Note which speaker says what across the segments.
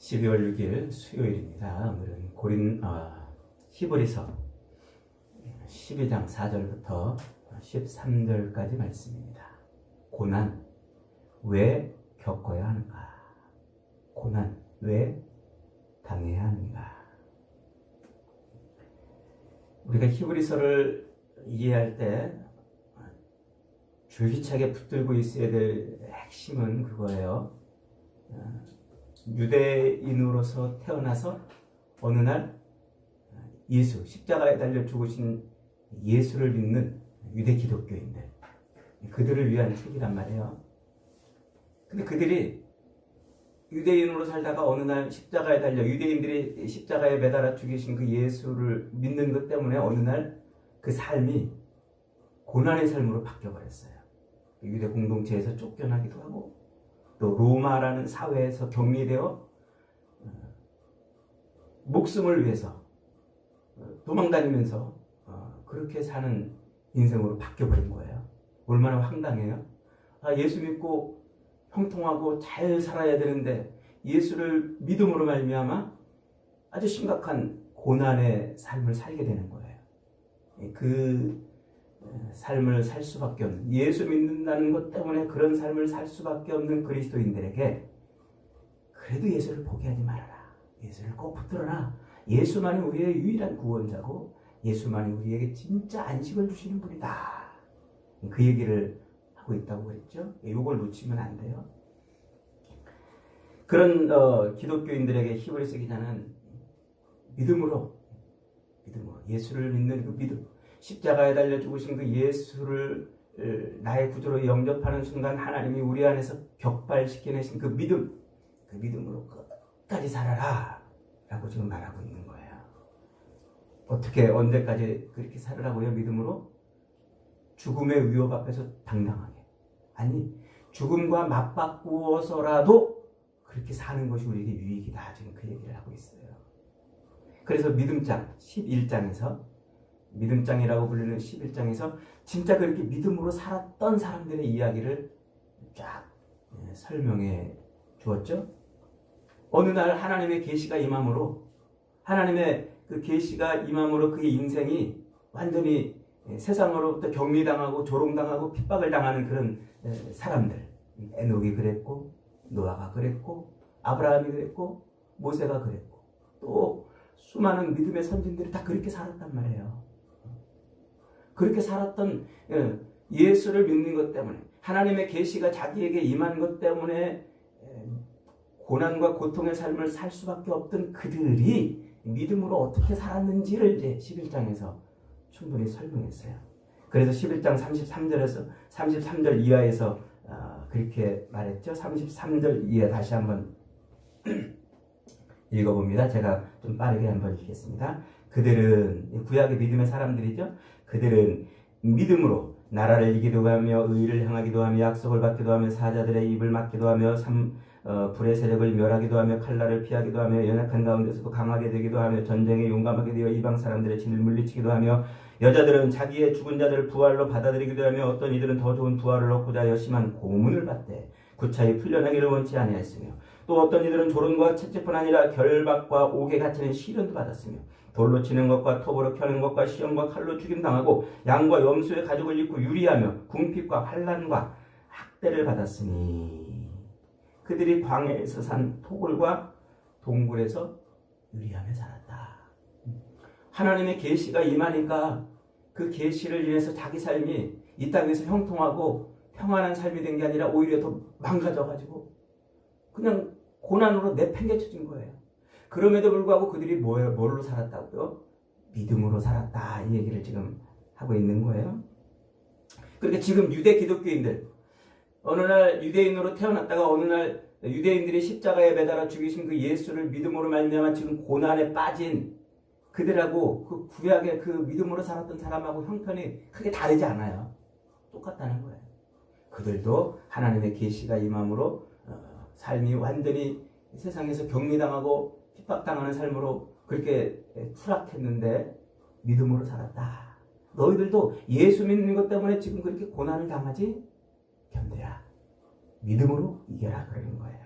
Speaker 1: 12월 6일 수요일입니다. 오늘은 히브리서 12장 4절부터 13절까지 말씀입니다. 고난 왜 겪어야 하는가? 고난 왜 당해야 하는가? 우리가 히브리서를 이해할 때 줄기차게 붙들고 있어야 될 핵심은 그거예요. 유대인으로서 태어나서 어느 날 예수, 십자가에 달려 죽으신 예수를 믿는 유대 기독교인들, 그들을 위한 책이란 말이에요. 근데 그들이 유대인으로 살다가 어느 날 십자가에 달려 유대인들이 십자가에 매달아 죽이신 그 예수를 믿는 것 때문에 어느 날 그 삶이 고난의 삶으로 바뀌어버렸어요. 유대 공동체에서 쫓겨나기도 하고 또 로마라는 사회에서 격리되어 목숨을 위해서 도망다니면서 그렇게 사는 인생으로 바뀌어버린 거예요. 얼마나 황당해요. 예수 믿고 형통하고 잘 살아야 되는데 예수를 믿음으로 말미암아 아주 심각한 고난의 삶을 살게 되는 거예요. 그 삶을 살 수밖에 없는, 예수 믿는다는 것 때문에 그런 삶을 살 수밖에 없는 그리스도인들에게 그래도 예수를 포기하지 말아라. 예수를 꼭 붙들어라. 예수만이 우리의 유일한 구원자고 예수만이 우리에게 진짜 안식을 주시는 분이다. 그 얘기를 하고 있다고 그랬죠. 이걸 놓치면 안 돼요. 그런 기독교인들에게 히브리서 기자는 믿음으로 예수를 믿는 그 믿음, 십자가에 달려 죽으신 그 예수를 나의 구주로 영접하는 순간 하나님이 우리 안에서 격발시켜내신 그 믿음으로 끝까지 살아라 라고 지금 말하고 있는 거예요. 어떻게 언제까지 그렇게 살으라고요? 믿음으로? 죽음의 위협 앞에서 당당하게, 아니 죽음과 맞바꾸어서라도 그렇게 사는 것이 우리에게 유익이다, 지금 그 얘기를 하고 있어요. 그래서 믿음장 11장에서, 믿음장이라고 불리는 11장에서 진짜 그렇게 믿음으로 살았던 사람들의 이야기를 쫙 설명해 주었죠. 어느 날 하나님의 계시가 임함으로, 하나님의 그 계시가 임함으로 그의 인생이 완전히 세상으로부터 격리당하고 조롱당하고 핍박을 당하는 그런 사람들, 에녹이 그랬고 노아가 그랬고 아브라함이 그랬고 모세가 그랬고 또 수많은 믿음의 선진들이 다 그렇게 살았단 말이에요. 그렇게 살았던 예수를 믿는 것 때문에, 하나님의 계시가 자기에게 임한 것 때문에 고난과 고통의 삶을 살 수밖에 없던 그들이 믿음으로 어떻게 살았는지를 이제 11장에서 충분히 설명했어요. 그래서 11장 33절에서 33절 이하에서 그렇게 말했죠. 33절 이하 다시 한번 읽어봅니다. 제가 좀 빠르게 한번 읽겠습니다. 그들은, 구약의 믿음의 사람들이죠. 그들은 믿음으로 나라를 이기도 하며 의를 향하기도 하며 약속을 받기도 하며 사자들의 입을 막기도 하며 불의 세력을 멸하기도 하며 칼날을 피하기도 하며 연약한 가운데서도 강하게 되기도 하며 전쟁에 용감하게 되어 이방 사람들의 진을 물리치기도 하며, 여자들은 자기의 죽은 자들을 부활로 받아들이기도 하며 어떤 이들은 더 좋은 부활을 얻고자 하여 심한 고문을 받되 구차히 풀려나기를 원치 아니하였으며, 또 어떤 이들은 조롱과 채찍뿐 아니라 결박과 옥에 갇히는 시련도 받았으며 돌로 치는 것과 톱으로 켜는 것과 시험과 칼로 죽임당하고 양과 염소의 가죽을 입고 유리하며 궁핍과 환난과 학대를 받았으니, 그들이 광야에서 산 토굴과 동굴에서 유리하며 살았다. 하나님의 계시가 임하니까 그 계시를 인해서 자기 삶이 이 땅에서 형통하고 평안한 삶이 된 게 아니라 오히려 더 망가져가지고 그냥 고난으로 내팽개쳐진 거예요. 그럼에도 불구하고 그들이 뭘로 살았다고요? 믿음으로 살았다, 이 얘기를 지금 하고 있는 거예요. 그러니까 지금 유대 기독교인들, 어느 날 유대인으로 태어났다가 어느 날 유대인들이 십자가에 매달아 죽이신 그 예수를 믿음으로 말미암아 지금 고난에 빠진 그들하고 그 구약의 그 믿음으로 살았던 사람하고 형편이 크게 다르지 않아요. 똑같다는 거예요. 그들도 하나님의 계시가 임함으로 삶이 완전히 세상에서 격리당하고 핍박당하는 삶으로 그렇게 추락했는데 믿음으로 살았다. 너희들도 예수 믿는 것 때문에 지금 그렇게 고난을 당하지? 견뎌라. 믿음으로 이겨라, 그러는 거예요.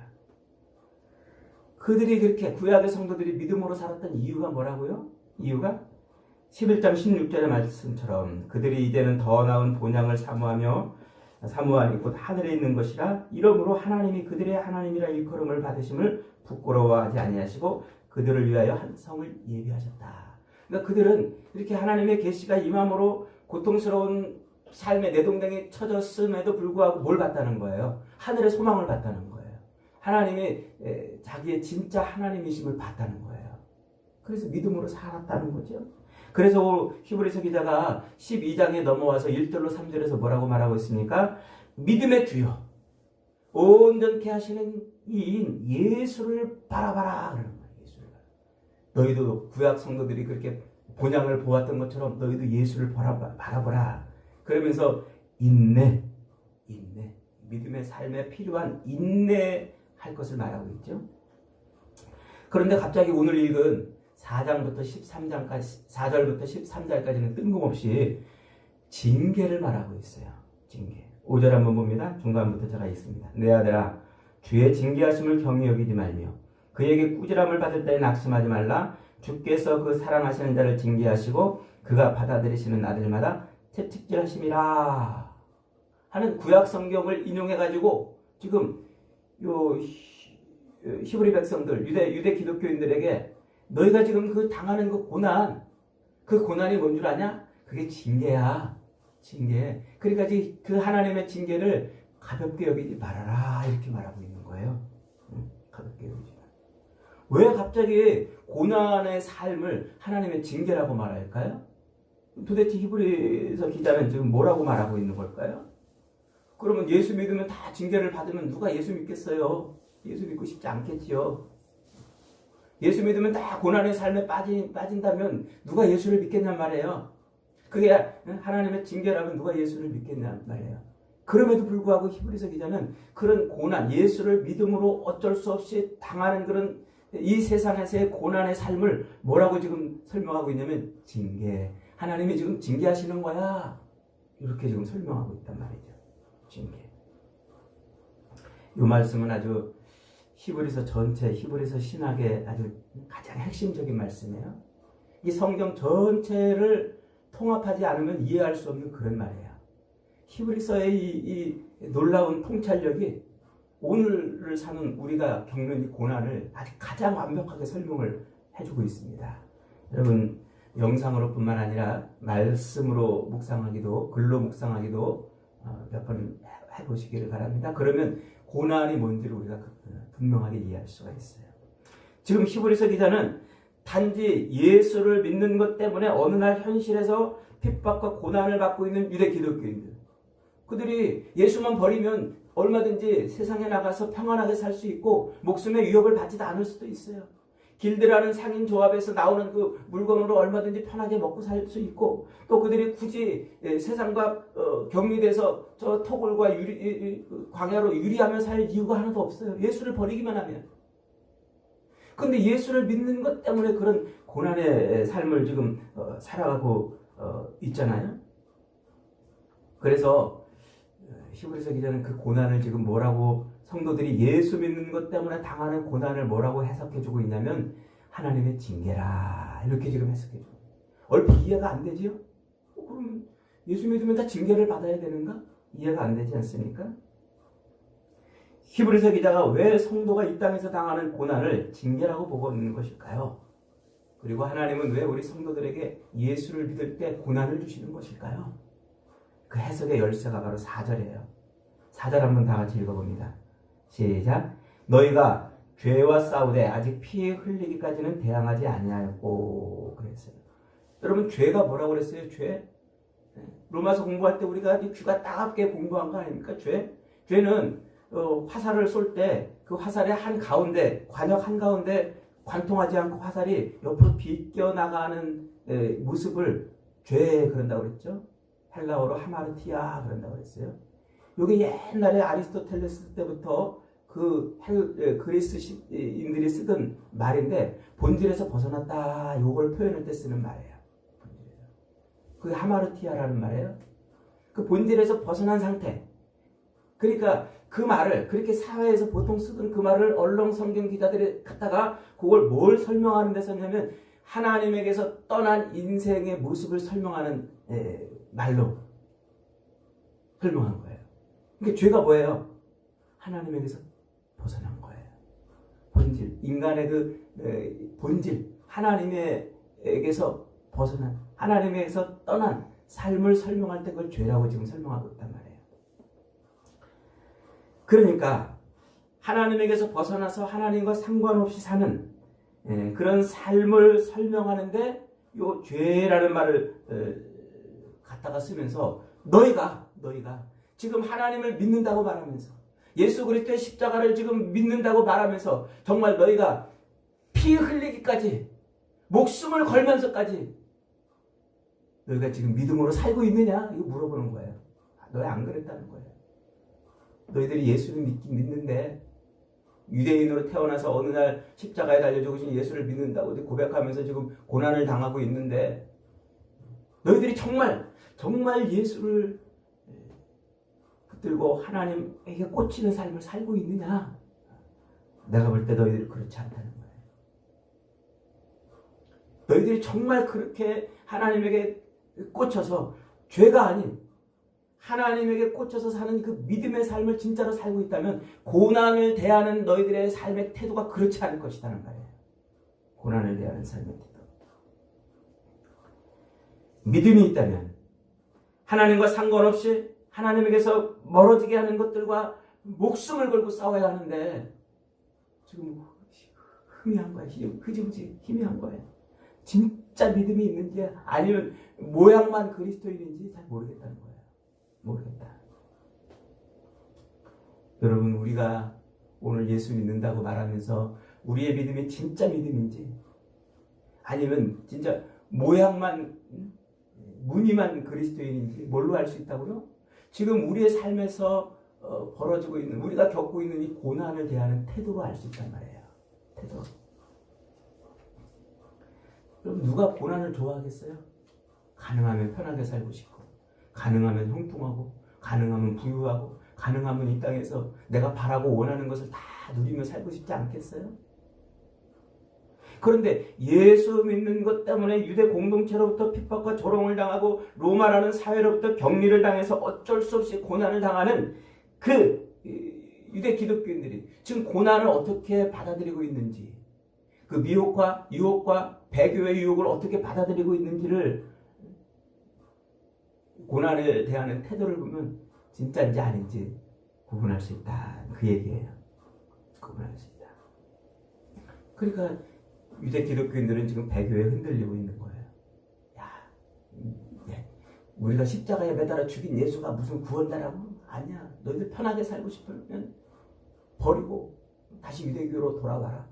Speaker 1: 그들이 그렇게 구약의 성도들이 믿음으로 살았던 이유가 뭐라고요? 이유가 11장 16절의 말씀처럼 그들이 이제는 더 나은 본향을 사모하니 곧 하늘에 있는 것이라 이러므로 하나님이 그들의 하나님이라 일컬음을 받으심을 부끄러워하지 아니하시고 그들을 위하여 한 성을 예비하셨다. 그러니까 그들은 이렇게 하나님의 계시가 임함으로 고통스러운 삶의 내동댕이 쳐졌음에도 불구하고 뭘 봤다는 거예요? 하늘의 소망을 봤다는 거예요. 하나님이 자기의 진짜 하나님이심을 봤다는 거예요. 그래서 믿음으로 살았다는 거죠. 그래서 히브리서 기자가 12장에 넘어와서 1절로 3절에서 뭐라고 말하고 있습니까? 믿음의 주여 온전케 하시는 이인 예수를 바라봐라. 그러는 거예요. 예수를 바라봐. 너희도 구약 성도들이 그렇게 본향을 보았던 것처럼 너희도 예수를 바라보라. 그러면서 인내, 믿음의 삶에 필요한 인내할 것을 말하고 있죠. 그런데 갑자기 오늘 읽은 4장부터 13장까지, 4절부터 13절까지는 뜬금없이 징계를 말하고 있어요. 징계. 5절 한번 봅니다. 중간부터 제가 읽습니다. 내 아들아, 주의 징계하심을 경히 여기지 말며 그에게 꾸지람을 받을 때에 낙심하지 말라. 주께서 그 사랑하시는 자를 징계하시고 그가 받아들이시는 아들마다 채찍질하심이라 하는 구약 성경을 인용해가지고 지금 요 히브리 백성들, 유대 기독교인들에게 너희가 지금 그 당하는 그 고난이 뭔 줄 아냐? 그게 징계야. 징계. 그러니까 그 하나님의 징계를 가볍게 여기지 말아라. 이렇게 말하고 있는 거예요. 가볍게 여기지 말아라. 왜 갑자기 고난의 삶을 하나님의 징계라고 말할까요? 도대체 히브리서 기자는 지금 뭐라고 말하고 있는 걸까요? 그러면 예수 믿으면 다 징계를 받으면 누가 예수 믿겠어요? 예수 믿고 싶지 않겠지요. 예수 믿으면 다 고난의 삶에 빠진다면 누가 예수를 믿겠냔 말이에요. 그게 하나님의 징계라면 누가 예수를 믿겠냔 말이에요. 그럼에도 불구하고 히브리서 기자는 그런 고난, 예수를 믿음으로 어쩔 수 없이 당하는 그런 이 세상에서의 고난의 삶을 뭐라고 지금 설명하고 있냐면 징계. 하나님이 지금 징계하시는 거야. 이렇게 지금 설명하고 있단 말이죠. 징계. 이 말씀은 아주 히브리서 전체, 히브리서 신학의 아주 가장 핵심적인 말씀이에요. 이 성경 전체를 통합하지 않으면 이해할 수 없는 그런 말이에요. 히브리서의 이 놀라운 통찰력이 오늘을 사는 우리가 겪는 이 고난을 아주 가장 완벽하게 설명을 해주고 있습니다. 여러분, 영상으로 뿐만 아니라 말씀으로 묵상하기도, 글로 묵상하기도 몇 번 해보시기를 바랍니다. 그러면 고난이 뭔지를 우리가 분명하게 이해할 수가 있어요. 지금 히브리서 기자는 단지 예수를 믿는 것 때문에 어느 날 현실에서 핍박과 고난을 받고 있는 유대 기독교인들, 그들이 예수만 버리면 얼마든지 세상에 나가서 평안하게 살 수 있고 목숨의 위협을 받지도 않을 수도 있어요. 길드라는 상인 조합에서 나오는 그 물건으로 얼마든지 편하게 먹고 살 수 있고, 또 그들이 굳이 세상과 격리돼서 저 토굴과 광야로 유리하며 살 이유가 하나도 없어요. 예수를 버리기만 하면. 그런데 예수를 믿는 것 때문에 그런 고난의 삶을 지금 살아가고 있잖아요. 그래서 히브리서 기자는 그 고난을 지금 뭐라고, 성도들이 예수 믿는 것 때문에 당하는 고난을 뭐라고 해석해주고 있냐면 하나님의 징계라, 이렇게 지금 해석해주고. 얼핏 이해가 안 되지요? 그럼 예수 믿으면 다 징계를 받아야 되는가? 이해가 안 되지 않습니까? 히브리서 기자가 왜 성도가 이 땅에서 당하는 고난을 징계라고 보고 있는 것일까요? 그리고 하나님은 왜 우리 성도들에게 예수를 믿을 때 고난을 주시는 것일까요? 그 해석의 열쇠가 바로 4절이에요. 4절 한번 다 같이 읽어봅니다. 시작. 너희가 죄와 싸우되 아직 피 흘리기까지는 대항하지 아니하였고 그랬어요. 여러분, 죄가 뭐라고 그랬어요? 죄? 로마서 공부할 때 우리가 귀가 따갑게 공부한 거 아닙니까? 죄는 화살을 쏠 때 그 화살의 한 가운데, 관역 한 가운데 관통하지 않고 화살이 옆으로 비껴나가는 모습을 죄 그런다고 그랬죠. 헬라어로 하마르티아 그런다고 그랬어요. 이게 옛날에 아리스토텔레스 때부터 그 그리스인들이 쓰던 말인데, 본질에서 벗어났다, 요걸 표현할 때 쓰는 말이에요. 그 하마르티아라는 말이에요. 그 본질에서 벗어난 상태. 그러니까 그 말을 그렇게 사회에서 보통 쓰던 그 말을 언론 성경 기자들이 갖다가 그걸 뭘 설명하는 데 썼냐면 하나님에게서 떠난 인생의 모습을 설명하는 말로 설명한 거예요. 그러니까 죄가 뭐예요? 하나님에게서 벗어난 거예요. 본질, 인간의 그 본질, 하나님에게서 벗어난, 하나님에게서 떠난 삶을 설명할 때 그걸 죄라고 지금 설명하고 있단 말이에요. 그러니까 하나님에게서 벗어나서 하나님과 상관없이 사는 그런 삶을 설명하는데 요 죄라는 말을 갖다가 쓰면서 너희가 지금 하나님을 믿는다고 말하면서 예수 그리스도의 십자가를 지금 믿는다고 말하면서 정말 너희가 피 흘리기까지 목숨을 걸면서까지 너희가 지금 믿음으로 살고 있느냐? 이거 물어보는 거예요. 너희 안 그랬다는 거예요. 너희들이 예수를 믿는데 유대인으로 태어나서 어느 날 십자가에 달려 죽으신 예수를 믿는다고 고백하면서 지금 고난을 당하고 있는데 너희들이 정말 예수를 붙들고 하나님에게 꽂히는 삶을 살고 있느냐? 내가 볼 때 너희들이 그렇지 않다는 거예요. 너희들이 정말 그렇게 하나님에게 꽂혀서 죄가 아닌 하나님에게 꽂혀서 사는 그 믿음의 삶을 진짜로 살고 있다면 고난을 대하는 너희들의 삶의 태도가 그렇지 않을 것이라는 말이에요. 고난을 대하는 삶의 태도. 믿음이 있다면 하나님과 상관없이 하나님에게서 멀어지게 하는 것들과 목숨을 걸고 싸워야 하는데 지금 희미한 거야. 흐지부지 희미한 거예요. 진짜 믿음이 있는지 아니면 모양만 그리스도인인지 잘 모르겠다는 거예요. 모르겠다. 여러분, 우리가 오늘 예수 믿는다고 말하면서 우리의 믿음이 진짜 믿음인지 아니면 진짜 모양만 무늬만 그리스도인인지 뭘로 알 수 있다고요? 지금 우리의 삶에서 벌어지고 있는 우리가 겪고 있는 이 고난을 대하는 태도로 알 수 있단 말이에요. 태도. 그럼 누가 고난을 좋아하겠어요? 가능하면 편하게 살고 싶고 가능하면 형통하고 가능하면 부유하고 가능하면 이 땅에서 내가 바라고 원하는 것을 다 누리며 살고 싶지 않겠어요? 그런데 예수 믿는 것 때문에 유대 공동체로부터 핍박과 조롱을 당하고 로마라는 사회로부터 격리를 당해서 어쩔 수 없이 고난을 당하는 그 유대 기독교인들이 지금 고난을 어떻게 받아들이고 있는지, 그 미혹과 유혹과 배교의 유혹을 어떻게 받아들이고 있는지를, 고난에 대한 태도를 보면 진짜인지 아닌지 구분할 수 있다. 그 얘기예요. 구분할 수 있다. 그러니까 유대 기독교인들은 지금 배교에 흔들리고 있는 거예요. 우리가 십자가에 매달아 죽인 예수가 무슨 구원자라고? 아니야. 너희들 편하게 살고 싶으면 버리고 다시 유대교로 돌아와라.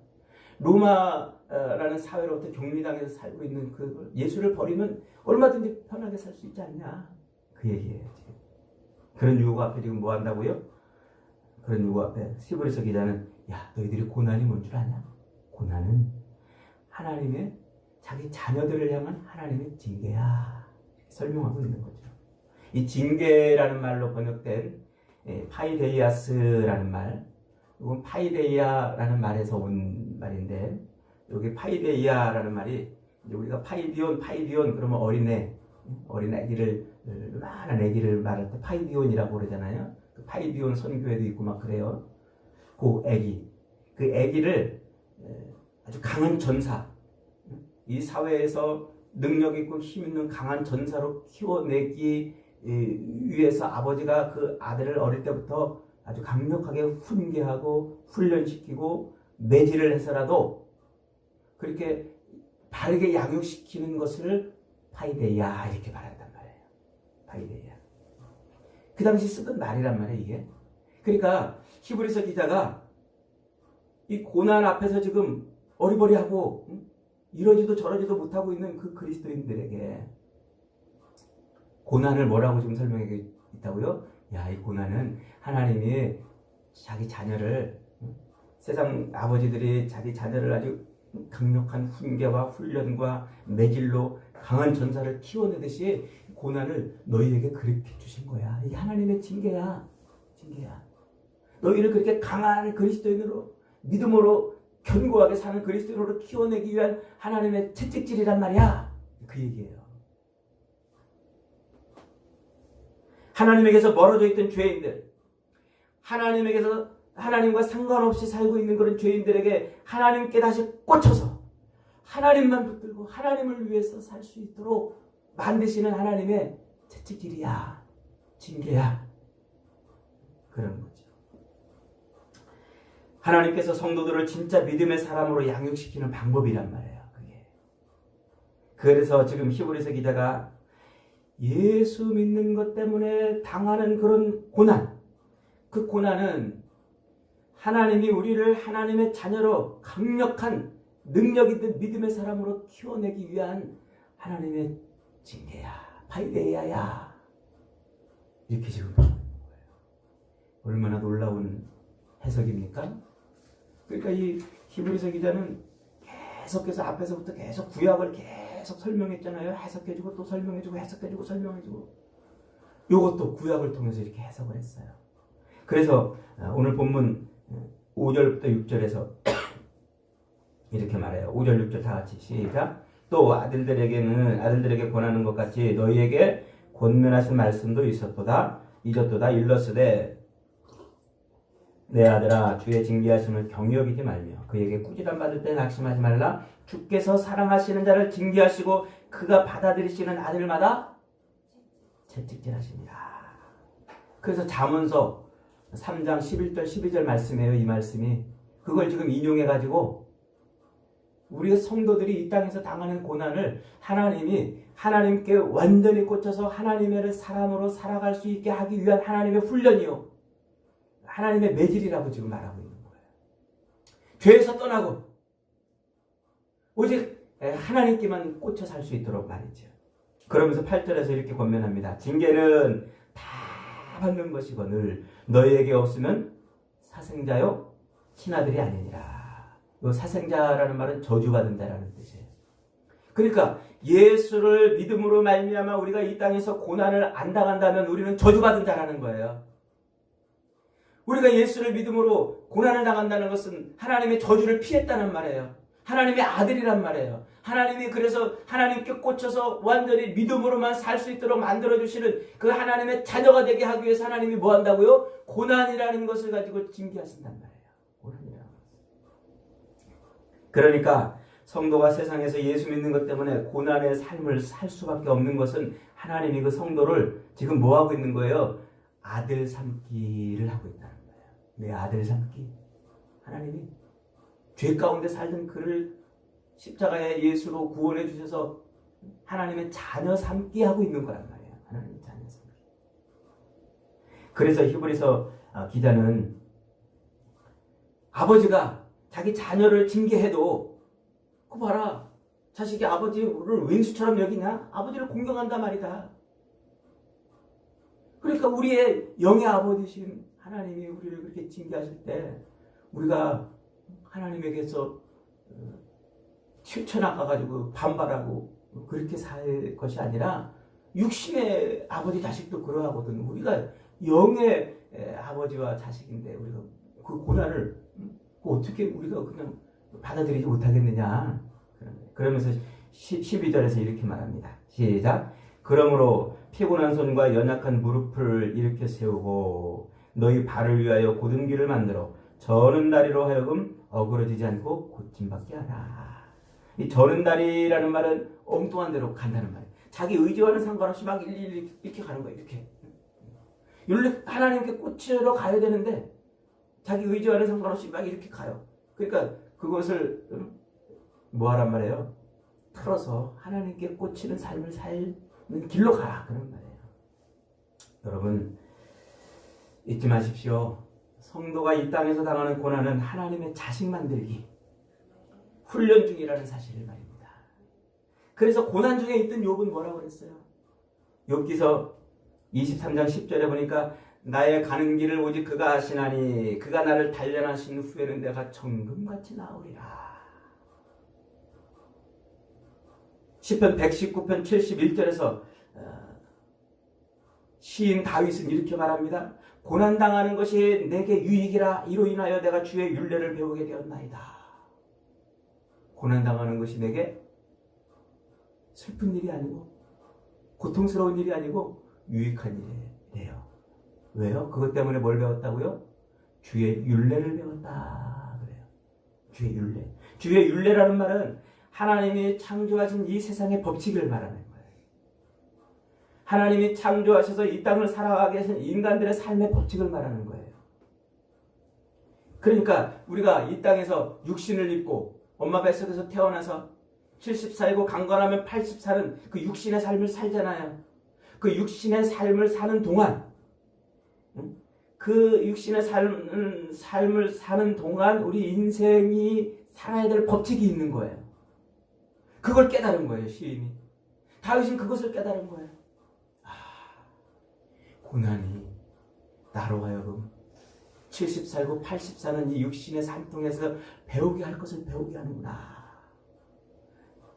Speaker 1: 로마라는 사회로부터 격리당해서 살고 있는 그 예수를 버리면 얼마든지 편하게 살 수 있지 않냐. 그 얘기예요. 지금. 그런 유혹 앞에 지금 뭐 한다고요? 그런 유혹 앞에 히브리서 기자는 너희들이 고난이 뭔 줄 아냐? 고난은 하나님의 자기 자녀들을 향한 하나님의 징계야. 설명하고 있는 거죠. 이 징계라는 말로 번역된 파이데이아스라는 말, 이건 파이데이아라는 말에서 온 말인데, 여기 파이데이아라는 말이 우리가 파이디온 그러면 어린애기를 많은 애기를 말할 때 파이디온이라고 그러잖아요. 그 파이디온 선교회도 있고 막 그래요. 그 애기를 아주 강한 전사, 이 사회에서 능력 있고 힘 있는 강한 전사로 키워내기 위해서 아버지가 그 아들을 어릴 때부터 아주 강력하게 훈계하고 훈련시키고 매질을 해서라도 그렇게 바르게 양육시키는 것을 파이데이아 이렇게 말한단 말이에요. 파이데이아. 그 당시 쓰던 말이란 말이에요, 이게. 그러니까 히브리서 기자가 이 고난 앞에서 지금 어리버리하고 이러지도 저러지도 못하고 있는 그 그리스도인들에게 고난을 뭐라고 지금 설명해 있다고요? 이 고난은 하나님이 자기 자녀를, 세상 아버지들이 자기 자녀를 아주 강력한 훈계와 훈련과 매질로 강한 전사를 키워내듯이 고난을 너희에게 그렇게 주신 거야. 이게 하나님의 징계야. 너희를 그렇게 강한 그리스도인으로 믿음으로 견고하게 사는 그리스도인으로 키워내기 위한 하나님의 채찍질이란 말이야. 그 얘기예요. 하나님에게서 멀어져 있던 죄인들, 하나님에게서 하나님과 상관없이 살고 있는 그런 죄인들에게 하나님께 다시 꽂혀서 하나님만 붙들고 하나님을 위해서 살 수 있도록 만드시는 하나님의 채찍질이야, 징계야. 그런 거죠. 하나님께서 성도들을 진짜 믿음의 사람으로 양육시키는 방법이란 말이에요. 그게. 그래서 지금 히브리서 기자가 예수 믿는 것 때문에 당하는 그런 고난, 그 고난은 하나님이 우리를 하나님의 자녀로 강력한 능력 있는 믿음의 사람으로 키워내기 위한 하나님의 징계야, 파이데이아야. 이렇게 지금 보는 거예요. 얼마나 놀라운 해석입니까? 그러니까 이 히브리서 기자는 계속해서 앞에서부터 계속 구약을 계속 설명했잖아요. 해석해주고 또 설명해주고 해석해주고 설명해주고. 이것도 구약을 통해서 이렇게 해석을 했어요. 그래서 오늘 본문 5절부터 6절에서 이렇게 말해요. 5절 6절 다 같이 시작. 또 아들들에게 권하는 것 같이 너희에게 권면하신 말씀도 있었도다. 잊었도다. 일렀으되 내 아들아 주의 징계하심을 경히 여기지 말며 그에게 꾸지람 받을 때 낙심하지 말라. 주께서 사랑하시는 자를 징계하시고 그가 받아들이시는 아들마다 채찍질하십니다. 그래서 잠언서 3장 11절 12절 말씀이에요. 이 말씀이. 그걸 지금 인용해가지고 우리 성도들이 이 땅에서 당하는 고난을 하나님이 하나님께 완전히 꽂혀서 하나님의 사람으로 살아갈 수 있게 하기 위한 하나님의 훈련이요. 하나님의 매질이라고 지금 말하고 있는 거예요. 죄에서 떠나고 오직 하나님께만 꽂혀 살 수 있도록 말이죠. 그러면서 8절에서 이렇게 권면합니다. 징계는 다 받는 것이거늘 너희에게 없으면 사생자요 친아들이 아니니라. 이 사생자라는 말은 저주받은 자라는 뜻이에요. 그러니까 예수를 믿음으로 말미암아 우리가 이 땅에서 고난을 안 당한다면 우리는 저주받은 자라는 거예요. 우리가 예수를 믿음으로 고난을 당한다는 것은 하나님의 저주를 피했다는 말이에요. 하나님의 아들이란 말이에요. 하나님이 그래서 하나님께 꽂혀서 완전히 믿음으로만 살 수 있도록 만들어주시는 그 하나님의 자녀가 되게 하기 위해서 하나님이 뭐 한다고요? 고난이라는 것을 가지고 징계하신단 말이에요. 고난이라는 것. 그러니까 성도가 세상에서 예수 믿는 것 때문에 고난의 삶을 살 수밖에 없는 것은 하나님이 그 성도를 지금 뭐 하고 있는 거예요? 아들 삼기를 하고 있다는 거예요. 내 아들 삼기. 하나님이 죄 가운데 살던 그를 십자가의 예수로 구원해 주셔서 하나님의 자녀 삼기 하고 있는 거란 말이에요. 하나님의 자녀 삼기. 그래서 히브리서 기자는 아버지가 자기 자녀를 징계해도 그 봐라. 자식이 아버지를 왼수처럼 여기냐? 아버지를 공경한단 말이다. 그러니까 우리의 영의 아버지신 하나님이 우리를 그렇게 징계하실 때 우리가 하나님에게서 튀쳐나가가지고 반발하고 그렇게 살 것이 아니라 육신의 아버지 자식도 그러하거든. 우리가 영의 아버지와 자식인데 우리가 그 고난을 어떻게 우리가 그냥 받아들이지 못하겠느냐. 그러면서 12절에서 이렇게 말합니다. 시작. 그러므로 피곤한 손과 연약한 무릎을 일으켜 세우고 너희 발을 위하여 곧은 길을 만들어 저는 다리로 하여금 어그러지지 않고 고침받게 하라. 이 저는 다리라는 말은 엉뚱한 대로 간다는 말이에요. 자기 의지와는 상관없이 막 이렇게 가는 거예요. 이렇게. 하나님께 꽂히러 가야 되는데 자기 의지와는 상관없이 막 이렇게 가요. 그러니까 그것을 뭐 하란 말이에요? 틀어서 하나님께 꽂히는 삶을 살는 길로 가라. 그런 말이에요. 여러분 잊지 마십시오. 성도가 이 땅에서 당하는 고난은 하나님의 자식 만들기 훈련 중이라는 사실을 말입니다. 그래서 고난 중에 있던 욥은 뭐라고 그랬어요? 욥기서 23장 10절에 보니까 나의 가는 길을 오직 그가 아시나니 그가 나를 단련하신 후에는 내가 정금같이 나으리라. 시편 119편 71절에서 시인 다윗은 이렇게 말합니다. 고난당하는 것이 내게 유익이라 이로 인하여 내가 주의 율례를 배우게 되었나이다. 고난당하는 것이 내게 슬픈 일이 아니고 고통스러운 일이 아니고 유익한 일이에요. 왜요? 그것 때문에 뭘 배웠다고요? 주의 율례를 배웠다 그래요. 주의 율례. 주의 율례라는 말은 하나님이 창조하신 이 세상의 법칙을 말하는 거예요. 하나님이 창조하셔서 이 땅을 살아가게 하신 인간들의 삶의 법칙을 말하는 거예요. 그러니까 우리가 이 땅에서 육신을 입고 엄마 뱃속에서 태어나서 70 살고 강건하면 80 사는 그 육신의 삶을 살잖아요. 그 육신의 삶을 사는 동안 그 육신의 삶을 사는 동안 우리 인생이 살아야 될 법칙이 있는 거예요. 그걸 깨달은 거예요, 시인이. 다윗은 그것을 깨달은 거예요. 고난이 나로 하여금 70 살고 80 사는 이 육신의 삶 통해서 배우게 할 것을 배우게 하는구나.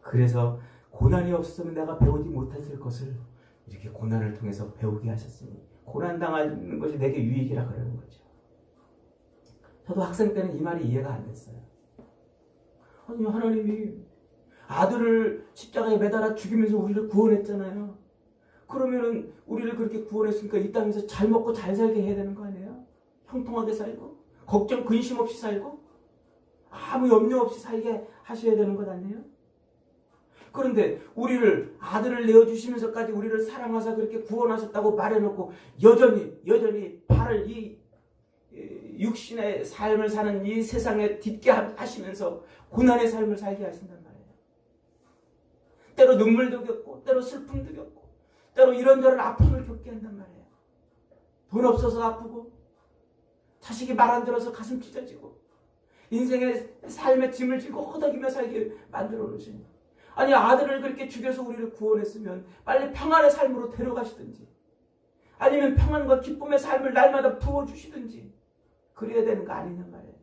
Speaker 1: 그래서 고난이 없었으면 내가 배우지 못했을 것을 이렇게 고난을 통해서 배우게 하셨으니 고난당하는 것이 내게 유익이라 그러는 거죠. 저도 학생 때는 이 말이 이해가 안 됐어요. 아니 하나님이 아들을 십자가에 매달아 죽이면서 우리를 구원했잖아요. 그러면은 우리를 그렇게 구원했으니까 이 땅에서 잘 먹고 잘 살게 해야 되는 거 아니에요? 형통하게 살고 걱정 근심 없이 살고 아무 염려 없이 살게 하셔야 되는 것 아니에요? 그런데 우리를 아들을 내어주시면서까지 우리를 사랑하사 그렇게 구원하셨다고 말해놓고 여전히 발을 이 육신의 삶을 사는 이 세상에 딛게 하시면서 고난의 삶을 살게 하신단 말이에요. 때로 눈물도 겪고 때로 슬픔도 겪고 때로 이런저런 아픔을 겪게 한단 말이에요. 돈 없어서 아프고 자식이 말 안 들어서 가슴 찢어지고 인생의 삶의 짐을 지고 허덕이며 살게 만들어 놓으시는 거예요. 아니 아들을 그렇게 죽여서 우리를 구원했으면 빨리 평안의 삶으로 데려가시든지 아니면 평안과 기쁨의 삶을 날마다 부어주시든지 그래야 되는 거 아니냔 말이에요.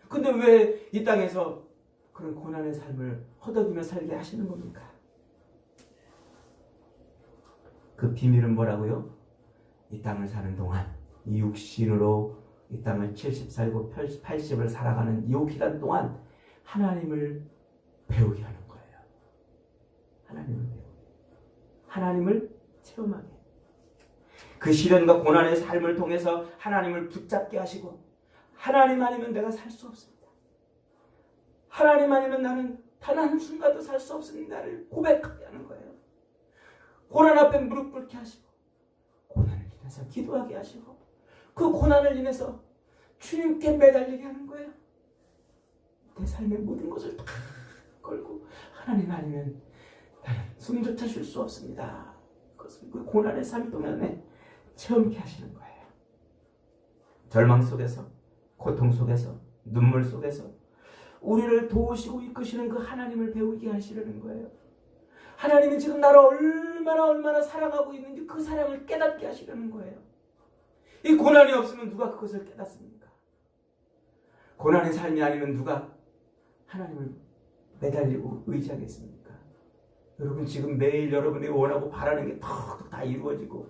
Speaker 1: 근데 왜 이 땅에서 그런 고난의 삶을 허덕이며 살게 하시는 겁니까? 그 비밀은 뭐라고요? 이 땅을 사는 동안 이 육신으로 이 땅을 70 살고 80을 살아가는 이 기간 동안 하나님을 배우게 하는 거예요. 하나님을 배우게. 하나님을 체험하게. 그 시련과 고난의 삶을 통해서 하나님을 붙잡게 하시고 하나님 아니면 내가 살 수 없습니다. 하나님 아니면 나는 단 한순간도 살 수 없습니다를 고백하게 하는 거예요. 고난 앞에 무릎 꿇게 하시고 고난을 인해서 기도하게 하시고 그 고난을 인해서 주님께 매달리게 하는 거예요. 내 삶의 모든 것을 다 걸고 하나님 아니면 나는 숨조차 쉴 수 없습니다. 그것을 그 고난의 삶 동안에 체험케 하시는 거예요. 절망 속에서 고통 속에서 눈물 속에서 우리를 도우시고 이끄시는 그 하나님을 배우게 하시려는 거예요. 하나님이 지금 나를 얼마나 사랑하고 있는지 그 사랑을 깨닫게 하시려는 거예요. 이 고난이 없으면 누가 그것을 깨닫습니까? 고난의 삶이 아니면 누가 하나님을 매달리고 의지하겠습니까? 여러분 지금 매일 여러분이 원하고 바라는 게 턱턱 다 이루어지고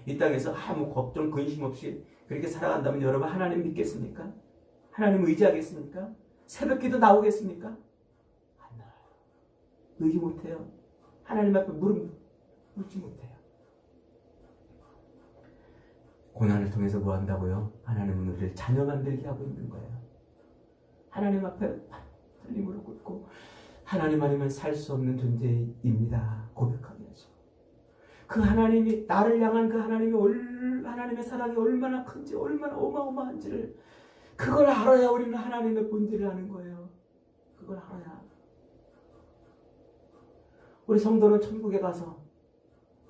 Speaker 1: 이 땅에서 아무 걱정 근심 없이 그렇게 살아간다면 여러분 하나님 믿겠습니까? 하나님 의지하겠습니까? 새벽기도 나오겠습니까? 안 나와요. 의지 못해요. 하나님 앞에 묻지 못해요. 고난을 통해서 뭐 한다고요? 하나님은 우리를 자녀 만들게 하고 있는 거예요. 하나님 앞에 달리 무릎 꿇고 하나님 아니면 살 수 없는 존재입니다. 고백하게 하죠. 그 하나님이 나를 향한 그 하나님의 사랑이 얼마나 큰지 얼마나 어마어마한지를 그걸 알아야 우리는 하나님의 본질을 아는 거예요. 그걸 알아야. 우리 성도는 천국에 가서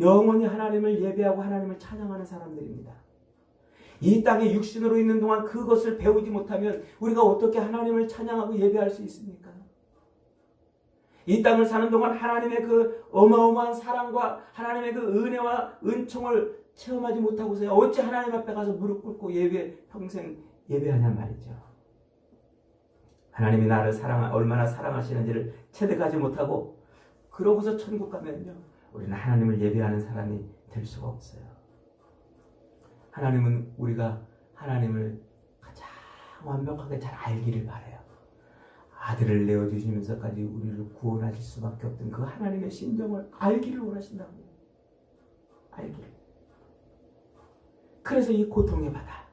Speaker 1: 영원히 하나님을 예배하고 하나님을 찬양하는 사람들입니다. 이 땅에 육신으로 있는 동안 그것을 배우지 못하면 우리가 어떻게 하나님을 찬양하고 예배할 수 있습니까? 이 땅을 사는 동안 하나님의 그 어마어마한 사랑과 하나님의 그 은혜와 은총을 체험하지 못하고서야 어찌 하나님 앞에 가서 무릎 꿇고 평생 예배하냔 말이죠. 하나님이 나를 얼마나 사랑하시는지를 체득하지 못하고 그러고서 천국 가면요 우리는 하나님을 예배하는 사람이 될 수가 없어요. 하나님은 우리가 하나님을 가장 완벽하게 잘 알기를 바라요. 아들을 내어주시면서까지 우리를 구원하실 수밖에 없던 그 하나님의 심정을 알기를 원하신다고. 알기를. 그래서 이 고통의 바다,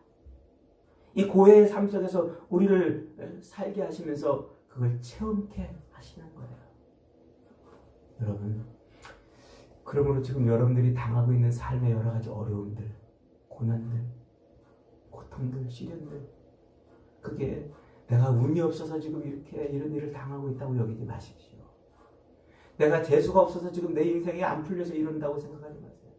Speaker 1: 이 고해의 삶 속에서 우리를 살게 하시면서 그걸 체험케 하시는 거예요. 여러분, 그러므로 지금 여러분들이 당하고 있는 삶의 여러 가지 어려움들, 고난들, 고통들, 시련들, 그게 내가 운이 없어서 지금 이렇게 이런 일을 당하고 있다고 여기지 마십시오. 내가 재수가 없어서 지금 내 인생이 안 풀려서 이런다고 생각하지 마세요.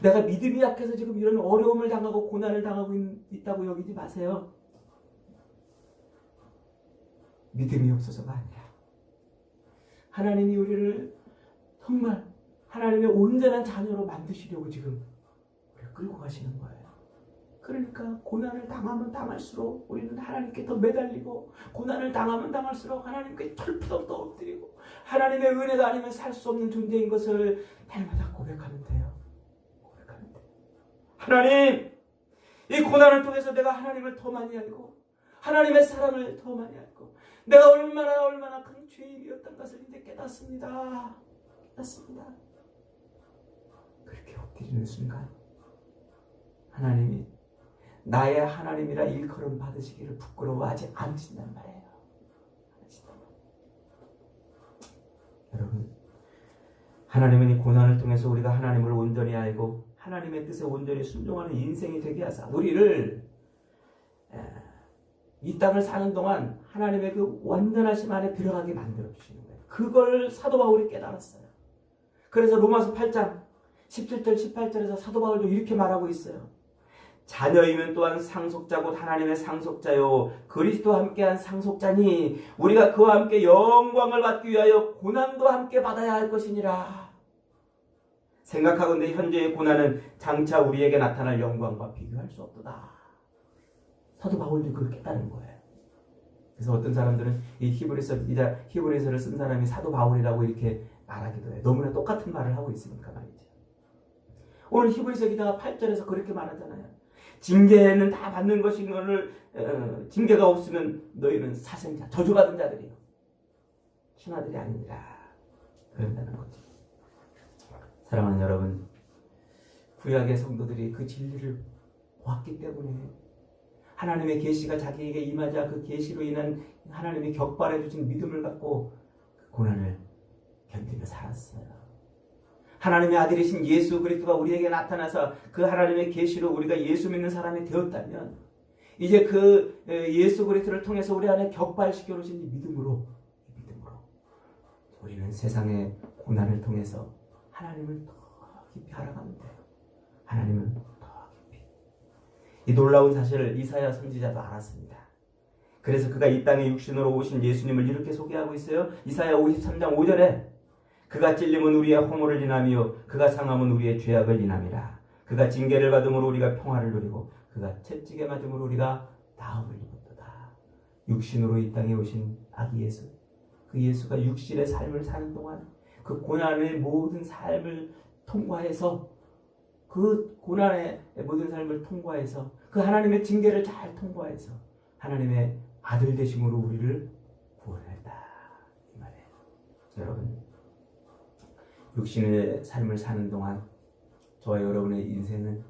Speaker 1: 내가 믿음이 약해서 지금 이런 어려움을 당하고 고난을 당하고 있다고 여기지 마세요. 믿음이 없어서가 아니라 하나님이 우리를 정말 하나님의 온전한 자녀로 만드시려고 지금 우리를 끌고 가시는 거예요. 그러니까 고난을 당하면 당할수록 우리는 하나님께 더 매달리고, 고난을 당하면 당할수록 하나님께 철푸덕 엎드리고, 하나님의 은혜가 아니면 살 수 없는 존재인 것을 날마다 고백하면 돼요. 고백하면 돼요. 하나님, 이 고난을 통해서 내가 하나님을 더 많이 알고 하나님의 사랑을 더 많이 알고 내가 얼마나 큰 죄인이었던 것을 이제 깨닫습니다. 그렇게 엎드리는 순간 하나님이 나의 하나님이라 일컬음 받으시기를 부끄러워하지 않으신단 말이에요. 여러분, 하나님은 이 고난을 통해서 우리가 하나님을 온전히 알고 하나님의 뜻에 온전히 순종하는 인생이 되게 하사 우리를 이 땅을 사는 동안 하나님의 그 완전하심 안에 들어가게 만들어 주시는 거예요. 그걸 사도 바울이 깨달았어요. 그래서 로마서 8장 17절 18절에서 사도 바울도 이렇게 말하고 있어요. 자녀이면 또한 상속자고 하나님의 상속자요 그리스도와 함께한 상속자니 우리가 그와 함께 영광을 받기 위하여 고난도 함께 받아야 할 것이니라. 생각하건대 현재의 고난은 장차 우리에게 나타날 영광과 비교할 수 없도다. 사도 바울도 그걸 깨달은 거예요. 그래서 어떤 사람들은 이 히브리서를 쓴 사람이 사도 바울이라고 이렇게 말하기도 해요. 너무나 똑같은 말을 하고 있으니까 말이죠. 오늘 히브리서 기자가 8절에서 그렇게 말하잖아요. 징계는 다 받는 것인 것을 징계가 없으면 너희는 사생자, 저주받은 자들이요 신하들이 아니니라. 그런다는 거죠. 사랑하는 여러분, 구약의 성도들이 그 진리를 보았기 때문에 하나님의 계시가 자기에게 임하자 그 계시로 인한 하나님이 격발해 주신 믿음을 갖고 그 고난을 견디며 살았어요. 하나님의 아들이신 예수 그리스도가 우리에게 나타나서 그 하나님의 계시로 우리가 예수 믿는 사람이 되었다면 이제 그 예수 그리스도를 통해서 우리 안에 격발시켜 놓으신 이 믿음으로 우리는 세상의 고난을 통해서 하나님을 더 깊이 알아가면 돼요. 하나님을 더 깊이. 이 놀라운 사실을 이사야 선지자도 알았습니다. 그래서 그가 이 땅에 육신으로 오신 예수님을 이렇게 소개하고 있어요. 이사야 53장 5절에 그가 찔림은 우리의 허물을 인하며 그가 상함은 우리의 죄악을 인함이라. 그가 징계를 받음으로 우리가 평화를 누리고 그가 채찍에 맞음으로 우리가 나음을 입었도다. 육신으로 이 땅에 오신 아기 예수, 그 예수가 육신의 삶을 사는 동안 그 고난의 모든 삶을 통과해서 그 고난의 모든 삶을 통과해서 그 하나님의 징계를 잘 통과해서 하나님의 아들 되심으로 우리를 구원했다. 이 말이에요. 여러분, 육신의 삶을 사는 동안 저와 여러분의 인생은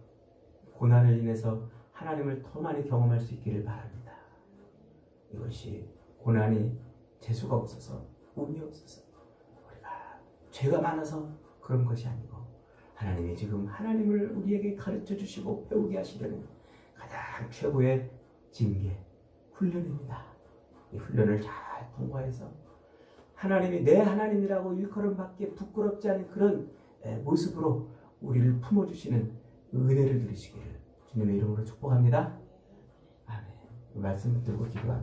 Speaker 1: 고난을 인해서 하나님을 더 많이 경험할 수 있기를 바랍니다. 이것이 고난이 재수가 없어서 운이 없어서 우리가 죄가 많아서 그런 것이 아니고 하나님이 지금 하나님을 우리에게 가르쳐 주시고 배우게 하시려는 가장 최고의 징계, 훈련입니다. 이 훈련을 잘 통과해서 하나님이 내 하나님이라고 일컬음 받기에 부끄럽지 않은 그런 모습으로 우리를 품어주시는 은혜를 누리시기를 주님의 이름으로 축복합니다. 아멘. 말씀 들고 기도합니다.